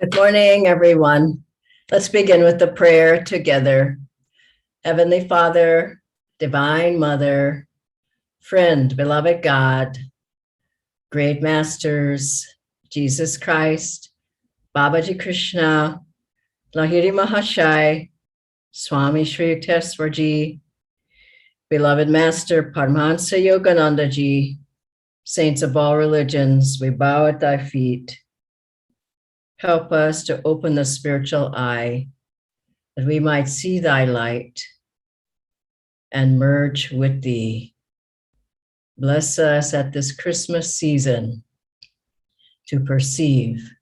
Good morning, everyone. Let's begin with the prayer together. Heavenly Father, Divine Mother, friend, beloved God, great masters, Jesus Christ, Babaji Krishna, Lahiri Mahashai, Swami Sri Yukteswarji, beloved Master Paramahansa Yogananda Ji, saints of all religions, we bow at thy feet. Help us to open the spiritual eye that we might see thy light and merge with thee. Bless us at this Christmas season to perceive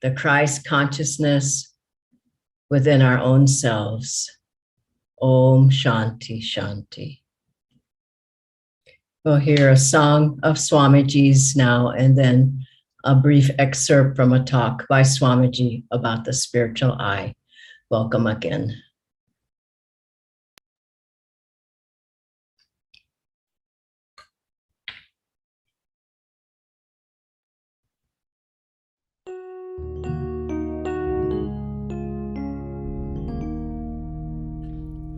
the Christ consciousness within our own selves. Om Shanti Shanti. We'll hear a song of Swamiji's now, and then a brief excerpt from a talk by Swamiji about the spiritual eye. Welcome again.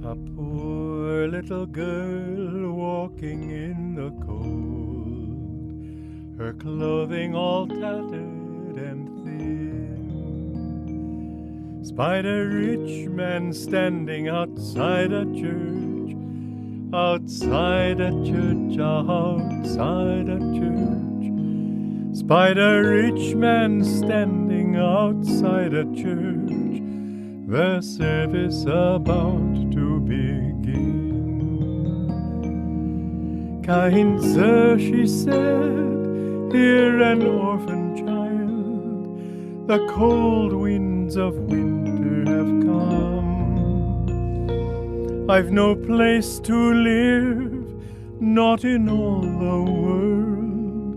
A poor little girl walking in the cold, her clothing all tattered and thin, spied a rich man standing outside a church, outside a church, outside a church. Spied a rich man standing outside a church, the service about to begin. Kind sir, she said, hear an orphan child, the cold winds of winter have come. I've no place to live, not in all the world.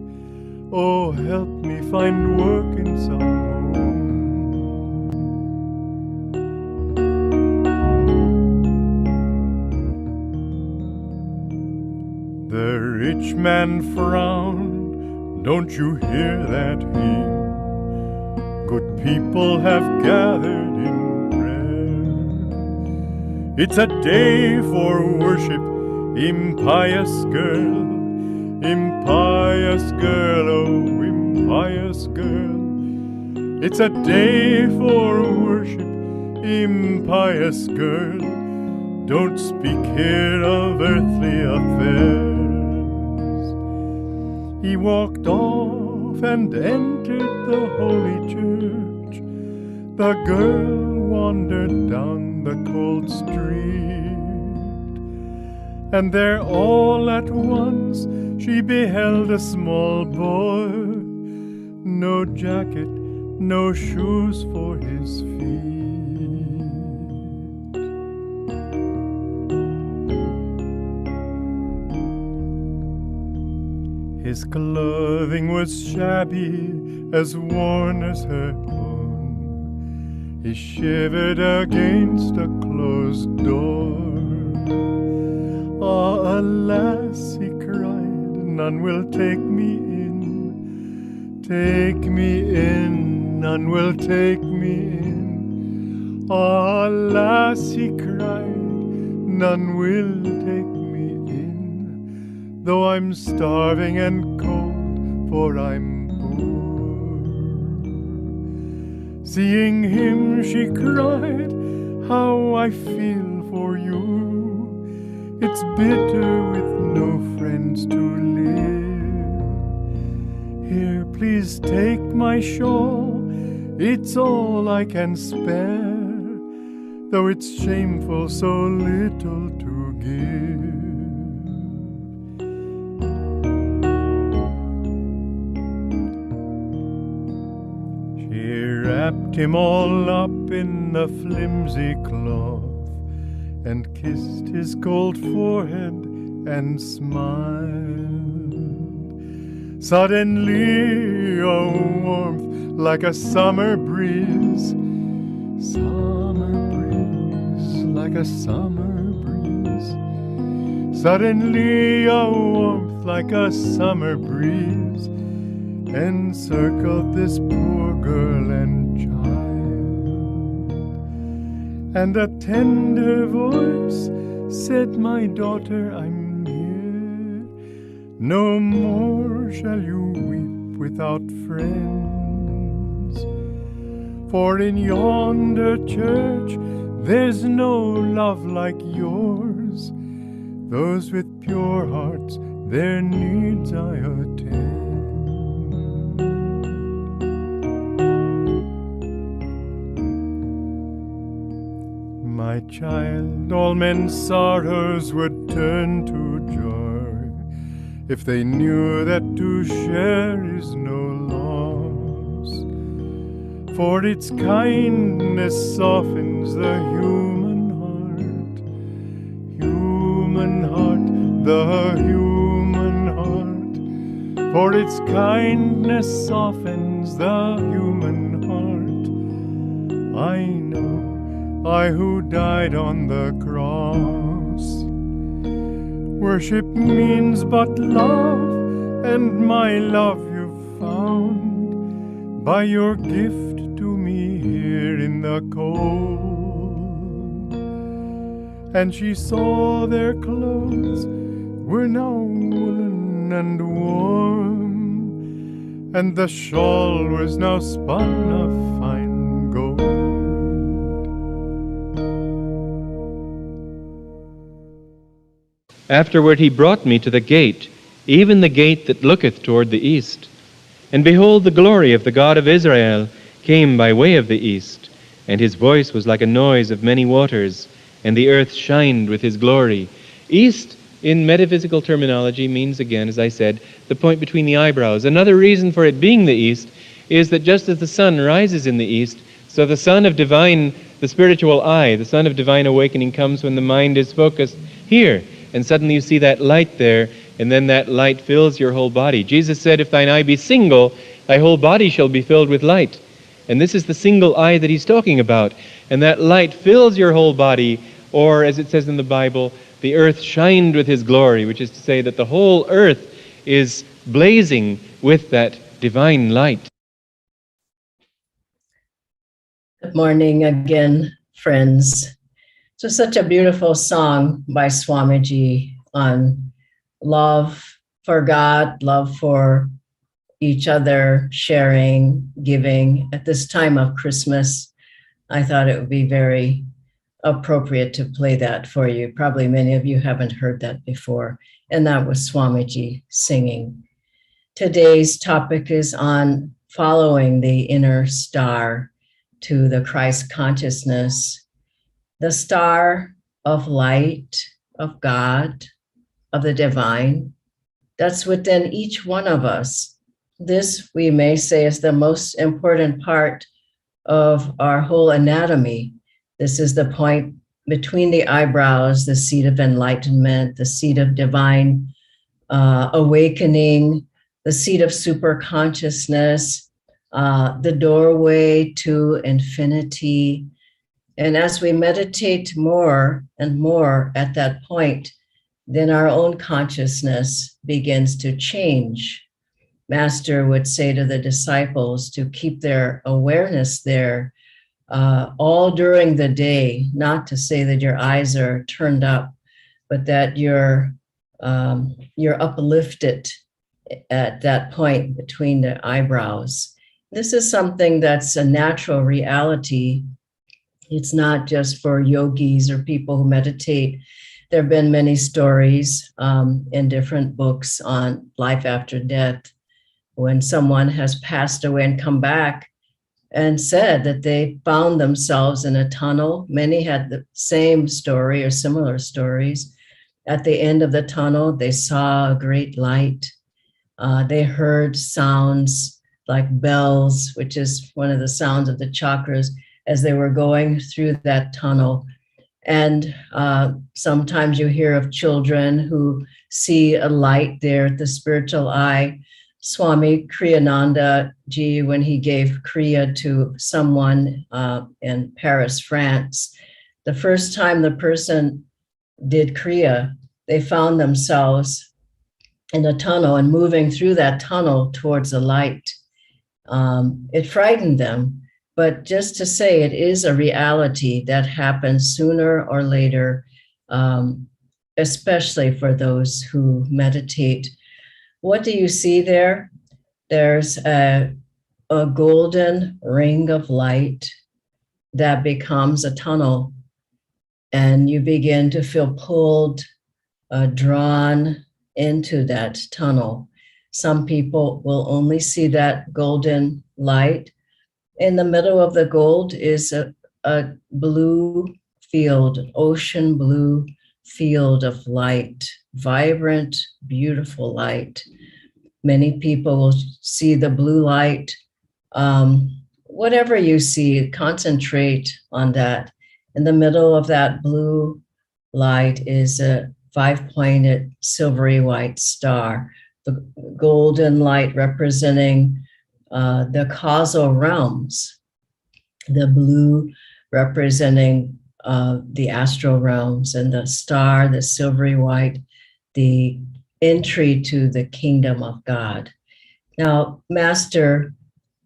Oh, help me find work in some home. The rich man frowned, don't you hear that hymn? Good people have gathered in prayer. It's a day for worship, impious girl, impious girl, oh impious girl. It's a day for worship, impious girl. Don't speak here of earthly affairs. He walked off and entered the holy church. The girl wandered down the cold street, and there all at once she beheld a small boy, no jacket, no shoes for his feet. His clothing was shabby, as worn as her own. He shivered against a closed door. Ah, alas, he cried, none will take me in. Take me in, none will take me in. Ah, alas, he cried, none will take me in. Though I'm starving and cold, for I'm poor. Seeing him, she cried, how I feel for you. It's bitter with no friends to live. Here, please take my shawl, it's all I can spare, though it's shameful so little to give. She wrapped him all up in the flimsy cloth, and kissed his cold forehead and smiled. Suddenly a warmth like a summer breeze, like a summer breeze. Suddenly a warmth like a summer breeze encircled this poor girl and child. and a tender voice said, "My daughter, I'm near. No more shall you weep without friends. For in yonder church there's no love like yours. Those with pure hearts, their needs I attend." My child, all men's sorrows would turn to joy if they knew that to share is no loss. For its kindness softens the human heart, the human heart. For its kindness softens the human heart. I know, I who died on the cross. Worship means but love, and my love you've found by your gift to me here in the cold. And she saw their clothes were now woolen and warm, and the shawl was now spun of fine gold. Afterward he brought me to the gate, even the gate that looketh toward the east. And behold, the glory of the God of Israel came by way of the east, and his voice was like a noise of many waters, and the earth shined with his glory. East, in metaphysical terminology, means, again, as I said, the point between the eyebrows. Another reason for it being the east is that just as the sun rises in the east, so the sun of divine, the spiritual eye, the sun of divine awakening comes when the mind is focused here. And suddenly you see that light there, and then that light fills your whole body. Jesus said, "If thine eye be single, thy whole body shall be filled with light." And this is the single eye that he's talking about. And that light fills your whole body, or as it says in the Bible, the earth shined with his glory, which is to say that the whole earth is blazing with that divine light. Good morning again, friends. So such a beautiful song by Swamiji on love for God, love for each other, sharing, giving. At this time of Christmas, I thought it would be very appropriate to play that for you. Probably many of you haven't heard that before. And that was Swamiji singing. Today's topic is on following the inner star to the Christ consciousness, the star of light, of God, of the divine, that's within each one of us. This, we may say, is the most important part of our whole anatomy. This is the point between the eyebrows, the seat of enlightenment, the seat of divine awakening, the seat of super consciousness, the doorway to infinity. And as we meditate more and more at that point, then our own consciousness begins to change. Master would say to the disciples to keep their awareness there all during the day, not to say that your eyes are turned up, but that you're uplifted at that point between the eyebrows. This is something that's a natural reality. It's not just for yogis or people who meditate. There have been many stories in different books on life after death, when someone has passed away and come back and said that they found themselves in a tunnel. Many had the same story or similar stories. At the end of the tunnel, they saw a great light. They heard sounds like bells, which is one of the sounds of the chakras, as they were going through that tunnel. And sometimes you hear of children who see a light there at the spiritual eye. Swami Kriyananda Ji, when he gave Kriya to someone in Paris, France, the first time the person did Kriya, they found themselves in a tunnel and moving through that tunnel towards the light. It frightened them. But just to say, it is a reality that happens sooner or later, especially for those who meditate. What do you see there? There's a golden ring of light that becomes a tunnel, and you begin to feel pulled, drawn into that tunnel. Some people will only see that golden light. In the middle of the gold is a blue field, ocean blue field of light, vibrant, beautiful light. Many people will see the blue light. Whatever you see, concentrate on that. In the middle of that blue light is a 5-pointed silvery white star, the golden light representing the causal realms, the blue representing the astral realms, and the star, the silvery white, the entry to the kingdom of God. Now, Master,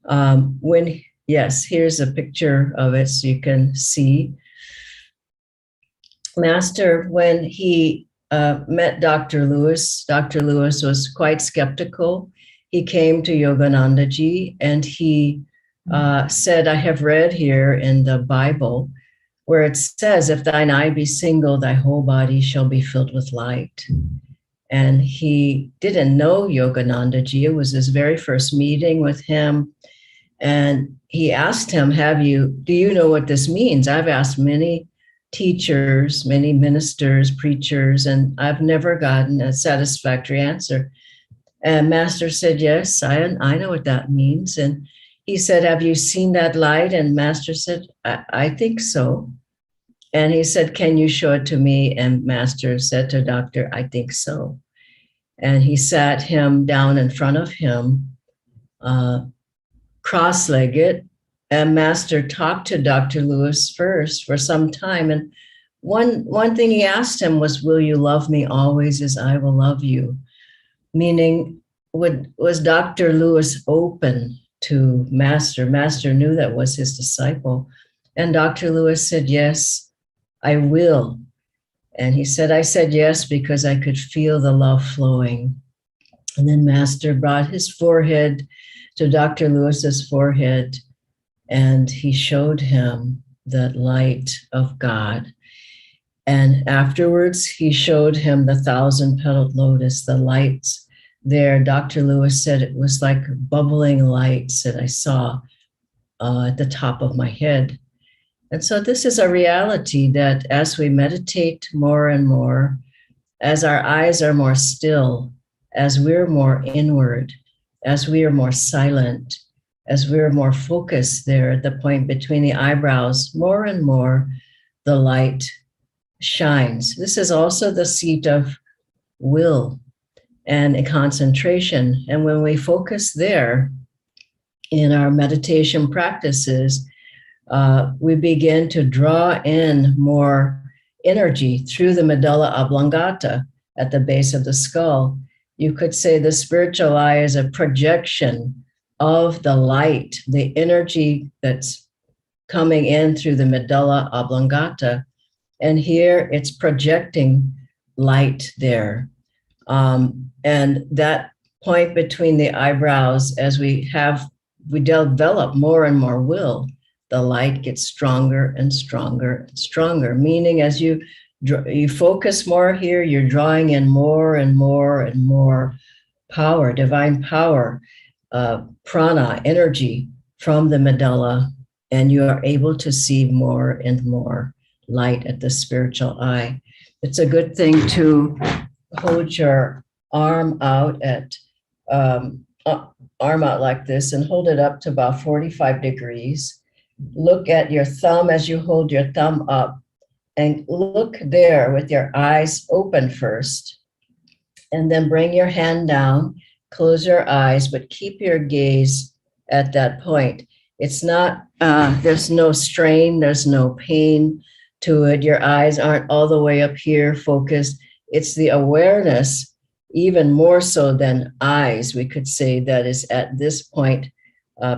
here's a picture of it so you can see. Master, when he met Dr. Lewis was quite skeptical. He came to Yoganandaji and he said, I have read here in the Bible where it says, if thine eye be single, thy whole body shall be filled with light. And he didn't know Yoganandaji. It was his very first meeting with him. And he asked him, do you know what this means? I've asked many teachers, many ministers, preachers, and I've never gotten a satisfactory answer. And Master said, yes, I know what that means. And he said, have you seen that light? And Master said, I think so. And he said, can you show it to me? And Master said to Doctor, I think so. And he sat him down in front of him, cross-legged, and Master talked to Dr. Lewis first for some time. And one thing he asked him was, will you love me always as I will love you? Meaning, was Dr. Lewis open to Master? Master knew that was his disciple. And Dr. Lewis said, yes, I will. And he said, I said yes because I could feel the love flowing. And then Master brought his forehead to Dr. Lewis's forehead, and he showed him the light of God. And afterwards, he showed him the 1,000-petaled lotus, the lights there. Dr. Lewis said it was like bubbling lights that I saw at the top of my head. And so this is a reality that as we meditate more and more, as our eyes are more still, as we're more inward, as we are more silent, as we're more focused there at the point between the eyebrows, more and more the light shines. This is also the seat of will and a concentration. And when we focus there in our meditation practices, we begin to draw in more energy through the medulla oblongata at the base of the skull. You could say the spiritual eye is a projection of the light, the energy that's coming in through the medulla oblongata. And here it's projecting light there. And that point between the eyebrows, as we develop more and more will, the light gets stronger and stronger and stronger, meaning as you focus more here, you're drawing in more and more and more power, divine power, prana, energy from the medulla, and you are able to see more and more light at the spiritual eye. It's a good thing to hold your arm out like this and hold it up to about 45 degrees. Look at your thumb as you hold your thumb up, and look there with your eyes open first, and then bring your hand down, close your eyes, but keep your gaze at that point. It's not, there's no strain, there's no pain to it. Your eyes aren't all the way up here focused. It's the awareness, even more so than eyes, we could say, that is at this point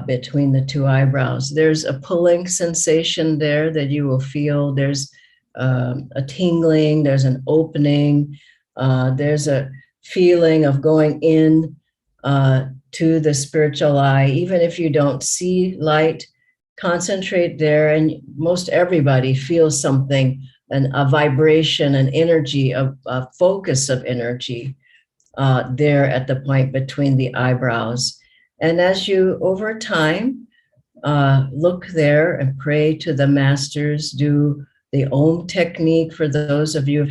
between the two eyebrows. There's a pulling sensation there that you will feel. There's a tingling, there's an opening, there's a feeling of going in to the spiritual eye. Even if you don't see light, concentrate there, and most everybody feels something, a vibration, an energy, a focus of energy there at the point between the eyebrows. And as you, over time, look there and pray to the masters, do the Om technique for those of you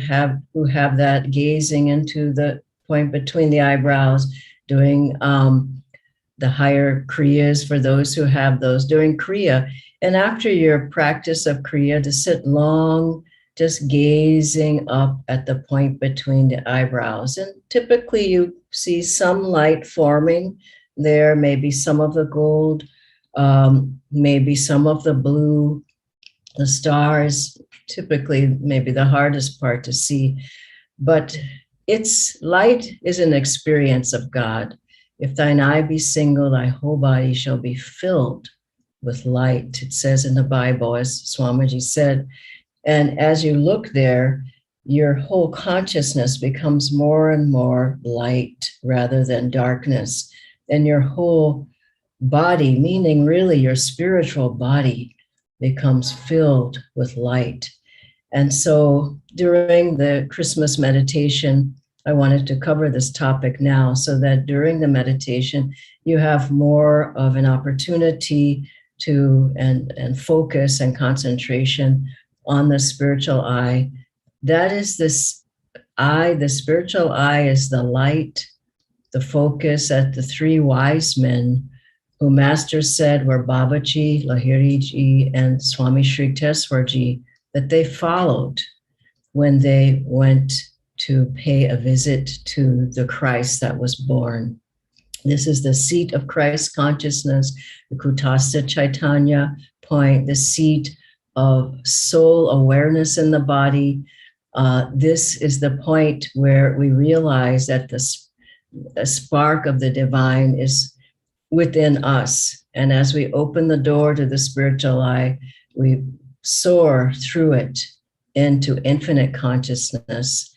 who have that, gazing into the point between the eyebrows, doing the higher Kriyas for those who have those, doing Kriya. And after your practice of Kriya, to sit long, just gazing up at the point between the eyebrows. And typically you see some light forming there, maybe some of the gold, maybe some of the blue, the stars, typically maybe the hardest part to see. But light is an experience of God. If thine eye be single, thy whole body shall be filled with light. It says in the Bible, as Swamiji said. And as you look there, your whole consciousness becomes more and more light rather than darkness. And your whole body, meaning really your spiritual body, becomes filled with light. And so during the Christmas meditation, I wanted to cover this topic now so that during the meditation, you have more of an opportunity to and focus and concentration on the spiritual eye. That is this eye, the spiritual eye is the light, the focus at the three wise men who Master said were Babaji, Lahiriji, and Swami Sri Teswarji, that they followed when they went to pay a visit to the Christ that was born. This is the seat of Christ consciousness, the Kutastha Chaitanya point, the seat of soul awareness in the body. This is the point where we realize that the spark of the divine is within us. And as we open the door to the spiritual eye, we soar through it into infinite consciousness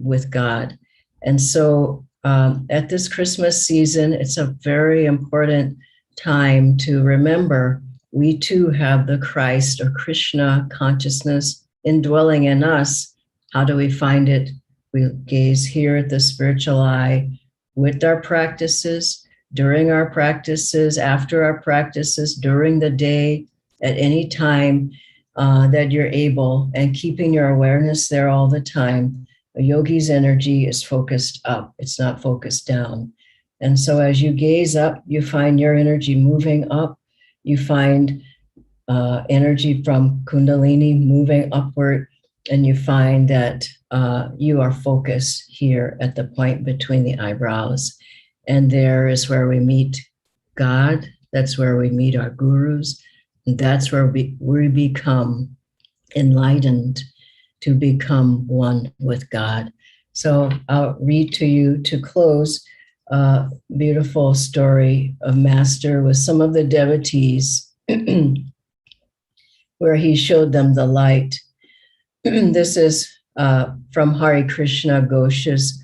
with God. And so at this Christmas season, it's a very important time to remember we too have the Christ or Krishna consciousness indwelling in us. How do we find it? We gaze here at the spiritual eye with our practices, during our practices, after our practices, during the day, at any time that you're able, and keeping your awareness there all the time. A yogi's energy is focused up, it's not focused down. And so as you gaze up, you find your energy moving up. You find energy from Kundalini moving upward, and you find that you are focused here at the point between the eyebrows. And there is where we meet God. That's where we meet our gurus. And that's where we become enlightened to become one with God. So I'll read to you to close a beautiful story of Master with some of the devotees where he showed them the light. This is from Hare Krishna Ghosh's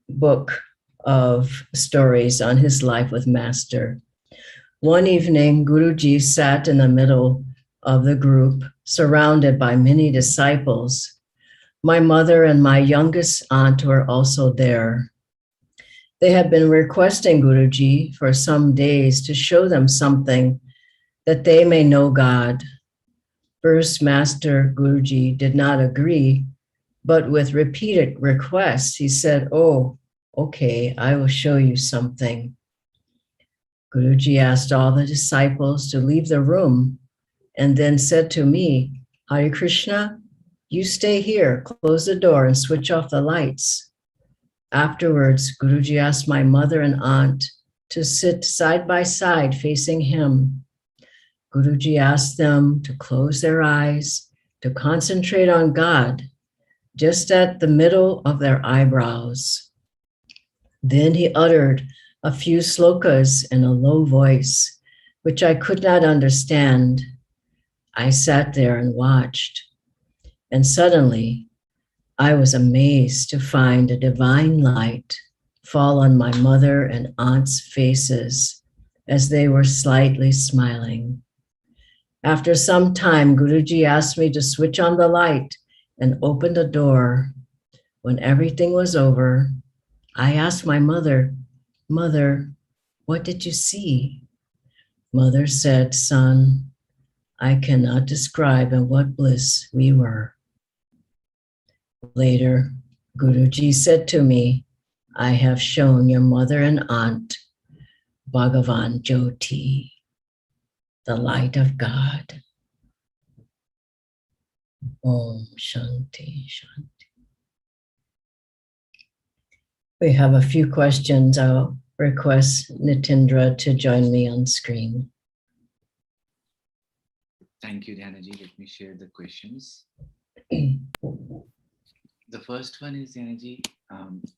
book of stories on his life with Master. One evening, Guruji sat in the middle of the group, surrounded by many disciples. My mother and my youngest aunt were also there. They had been requesting Guruji for some days to show them something that they may know God. First, Master Guruji did not agree, but with repeated requests, he said, "Oh, okay, I will show you something." Guruji asked all the disciples to leave the room and then said to me, "Hare Krishna, you stay here, close the door and switch off the lights." Afterwards, Guruji asked my mother and aunt to sit side by side facing him. Guruji asked them to close their eyes, to concentrate on God, just at the middle of their eyebrows. Then he uttered a few slokas in a low voice, which I could not understand. I sat there and watched, and suddenly I was amazed to find a divine light fall on my mother and aunt's faces as they were slightly smiling. After some time, Guruji asked me to switch on the light and open the door. When everything was over, I asked my mother, "Mother, what did you see?" Mother said, "Son, I cannot describe in what bliss we were." Later, Guruji said to me, "I have shown your mother and aunt Bhagavan Jyoti, the light of God." Om Shanti Shanti. We have a few questions. I'll request Nitindra to join me on screen. Thank you, Dhyanaji. Let me share the questions. The first one is, Dhyanaji,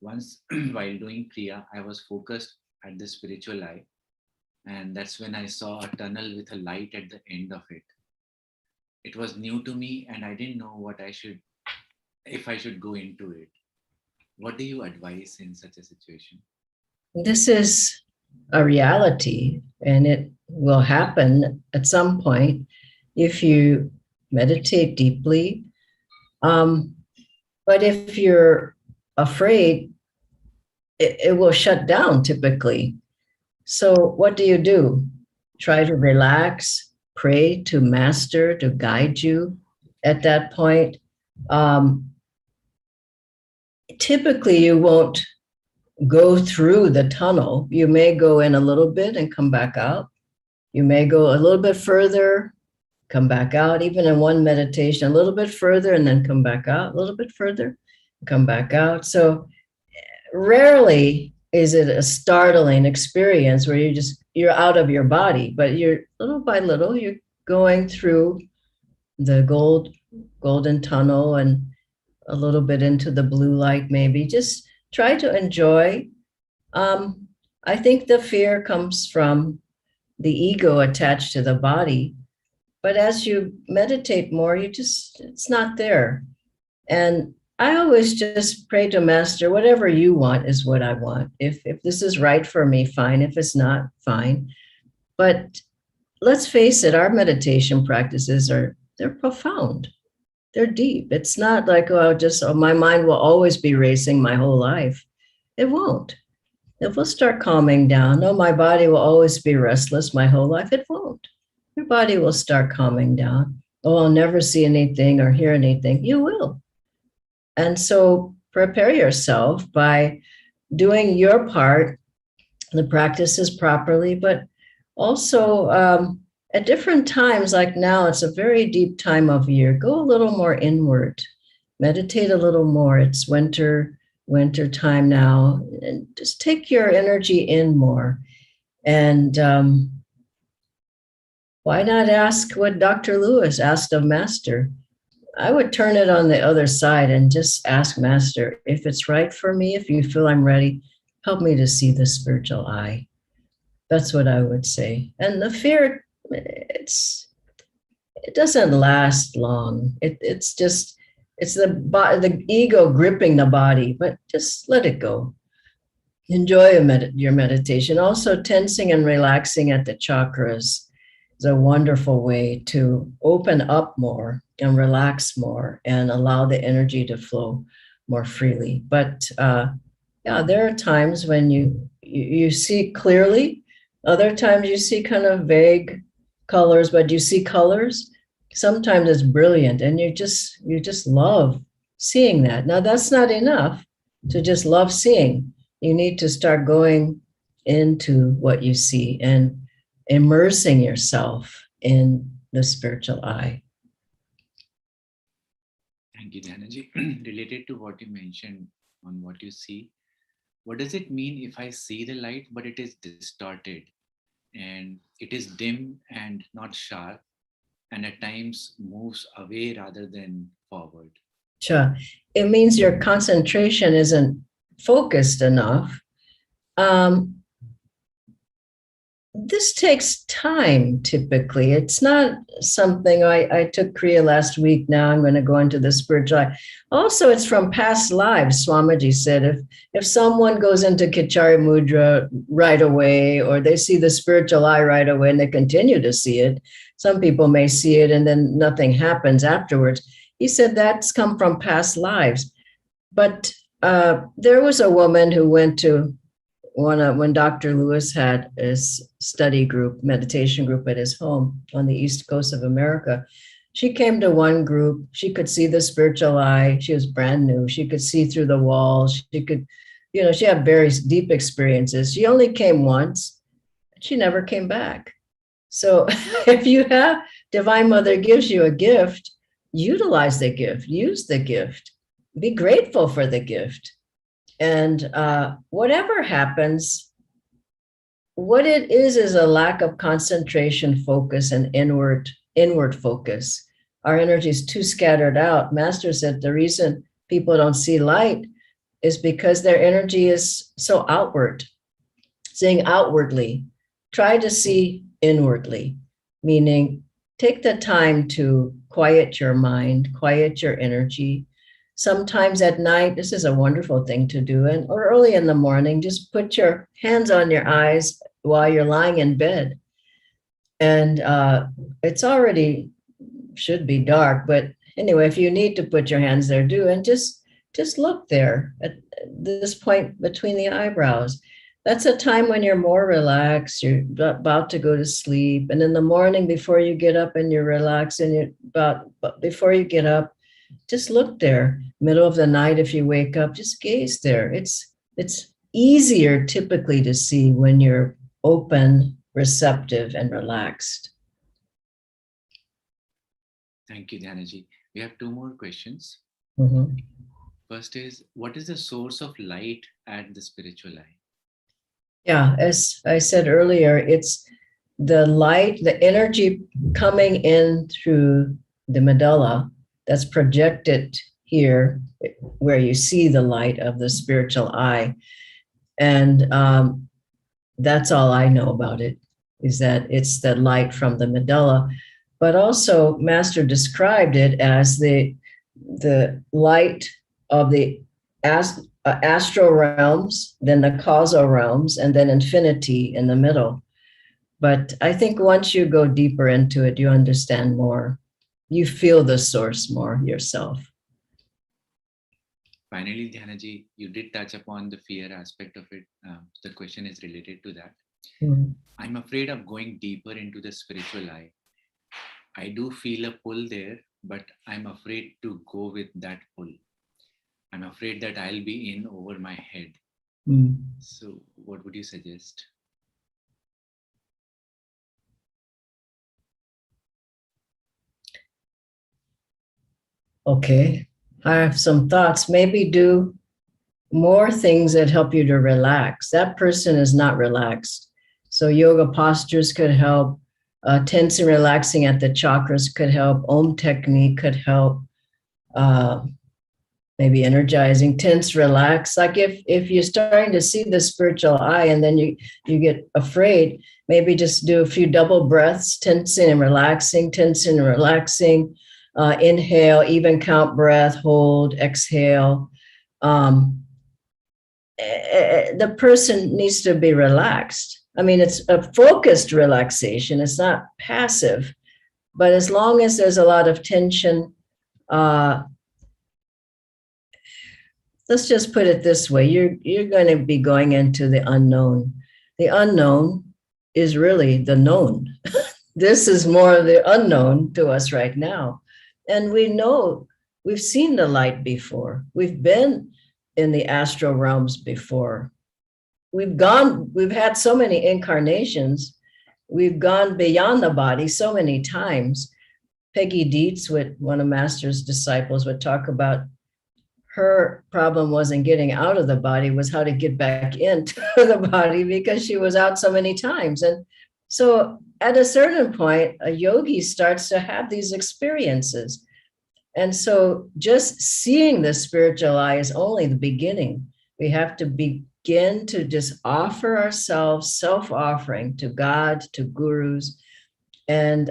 once while doing Kriya, I was focused at the spiritual eye, and that's when I saw a tunnel with a light at the end of it. It was new to me, and I didn't know if I should go into it. What do you advise in such a situation? This is a reality, and it will happen at some point if you meditate deeply. But if you're afraid, it will shut down typically. So what do? Try to relax, pray to Master to guide you at that point. Typically, you won't go through the tunnel. You may go in a little bit and come back out. You may go a little bit further, come back out, even in one meditation, a little bit further and then come back out, a little bit further, come back out. So rarely is it a startling experience where you're out of your body, but you're little by little, you're going through the golden tunnel and a little bit into the blue light, maybe. Just try to enjoy. I think the fear comes from the ego attached to the body. But as you meditate more, it's not there. And I always just pray to Master, whatever you want is what I want. If this is right for me, fine. If it's not, fine. But let's face it, our meditation practices they're profound. They're deep. It's not like, my mind will always be racing my whole life. It won't. It will start calming down. No, my body will always be restless my whole life. It won't. Your body will start calming down. Oh, I'll never see anything or hear anything. You will. And so prepare yourself by doing your part, the practices properly, but also at different times, like now, it's a very deep time of year. Go a little more inward, meditate a little more. It's winter time now, and just take your energy in more. And why not ask what Dr. Lewis asked of Master? I would turn it on the other side and just ask Master, if it's right for me, if you feel I'm ready, help me to see the spiritual eye. That's what I would say. And the fear, it doesn't last long. It's the ego gripping the body, but just let it go. Enjoy your meditation. Also, tensing and relaxing at the chakras is a wonderful way to open up more and relax more and allow the energy to flow more freely. But there are times when you see clearly. Other times you see kind of vague colors, but you see colors. Sometimes it's brilliant, and you just love seeing that. Now, that's not enough to just love seeing. You need to start going into what you see and immersing yourself in the spiritual eye. Thank you, Dhyanaji. Related to what you mentioned on what you see, what does it mean if I see the light, but it is distorted and it is dim and not sharp, and at times moves away rather than forward? Sure. It means your concentration isn't focused enough. this takes time typically. It's not something I took Kriya last week. Now I'm going to go into the spiritual life. Also, it's from past lives. Swamiji said if someone goes into Kichari Mudra right away, or they see the spiritual eye right away and they continue to see it, some people may see it and then nothing happens afterwards. He said that's come from past lives. But there was a woman who went to when Dr. Lewis had his study group, meditation group at his home on the East Coast of America. She came to one group. She could see the spiritual eye. She was brand new. She could see through the walls. She could, she had very deep experiences. She only came once. She never came back. So if you have Divine Mother gives you a gift, utilize the gift, use the gift, be grateful for the gift. And whatever happens, what it is a lack of concentration, focus, and inward focus. Our energy is too scattered out. Master said the reason people don't see light is because their energy is so outward, seeing outwardly. Try to see inwardly, meaning take the time to quiet your mind, quiet your energy. Sometimes at night, this is a wonderful thing to do, or early in the morning, just put your hands on your eyes while you're lying in bed. And it's already should be dark, but anyway, if you need to put your hands there, do, and just look there at this point between the eyebrows. That's a time when you're more relaxed, you're about to go to sleep. And in the morning, before you get up and you're relaxed, and before you get up, just look there. Middle of the night, if you wake up, just gaze there. It's easier typically to see when you're open, receptive, and relaxed. Thank you, Dhyanaji. We have two more questions. Mm-hmm. First is, what is the source of light at the spiritual eye? Yeah, as I said earlier, it's the light, the energy coming in through the medulla that's projected here where you see the light of the spiritual eye. And that's all I know about it, is that it's the light from the medulla. But also, Master described it as the light of the astral realms, then the causal realms, and then infinity in the middle. But I think once you go deeper into it, you understand more. You feel the source more yourself. Finally, Dhyanaji, you did touch upon the fear aspect of it. The question is related to that. Mm-hmm. I'm afraid of going deeper into the spiritual eye. I do feel a pull there, but I'm afraid to go with that pull. I'm afraid that I'll be in over my head. Mm. So what would you suggest? Okay, I have some thoughts. Maybe do more things that help you to relax. That person is not relaxed. So yoga postures could help. Tensing, relaxing at the chakras could help. Om technique could help. Maybe energizing, tense, relax. Like if you're starting to see the spiritual eye and then you get afraid, maybe just do a few double breaths, tensing and relaxing, tensing and relaxing. Inhale, even count breath, hold, exhale. The person needs to be relaxed. I mean, it's a focused relaxation. It's not passive, but as long as there's a lot of tension, let's just put it this way. You're going to be going into the unknown. The unknown is really the known. This is more of the unknown to us right now. And we know, we've seen the light before. We've been in the astral realms before. We've had so many incarnations. We've gone beyond the body so many times. Peggy Dietz, one of Master's disciples, would talk about her problem wasn't getting out of the body, was how to get back into the body because she was out so many times. And so at a certain point, a yogi starts to have these experiences. And so just seeing the spiritual eye is only the beginning. We have to be begin to just offer ourselves, self-offering to God, to gurus, and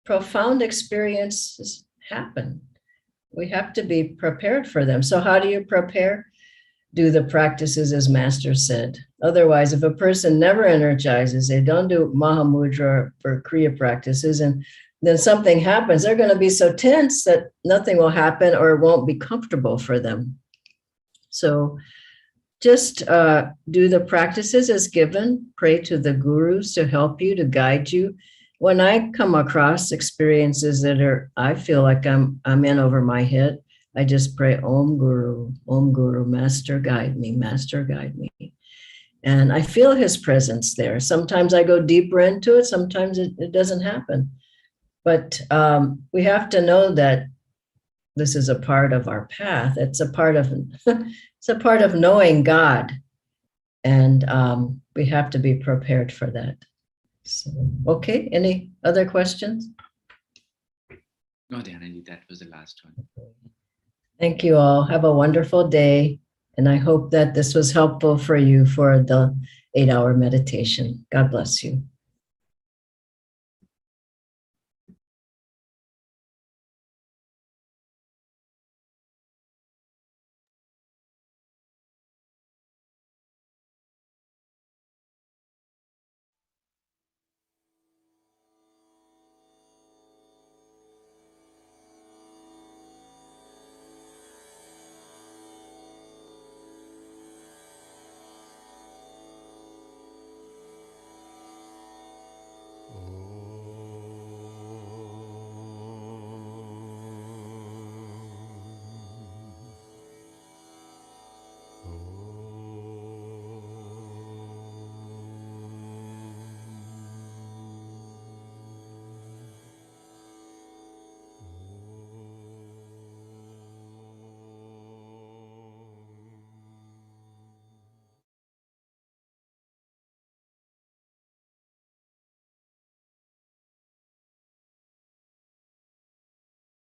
profound experiences happen. We have to be prepared for them. So how do you prepare? Do the practices as Master said. Otherwise, if a person never energizes, they don't do Mahamudra or Kriya practices, and then something happens, they're going to be so tense that nothing will happen or it won't be comfortable for them. So just do the practices as given, pray to the gurus to help you, to guide you. When I come across experiences that I feel like I'm in over my head, I just pray, Om Guru, Master guide me, Master guide me. And I feel his presence there. Sometimes I go deeper into it, sometimes it doesn't happen. But we have to know that this is a part of our path. It's a part of it's a part of knowing God. And we have to be prepared for that. So, okay, any other questions? No, Dhyanaji, that was the last one. Thank you all. Have a wonderful day. And I hope that this was helpful for you for the 8-hour meditation. God bless you.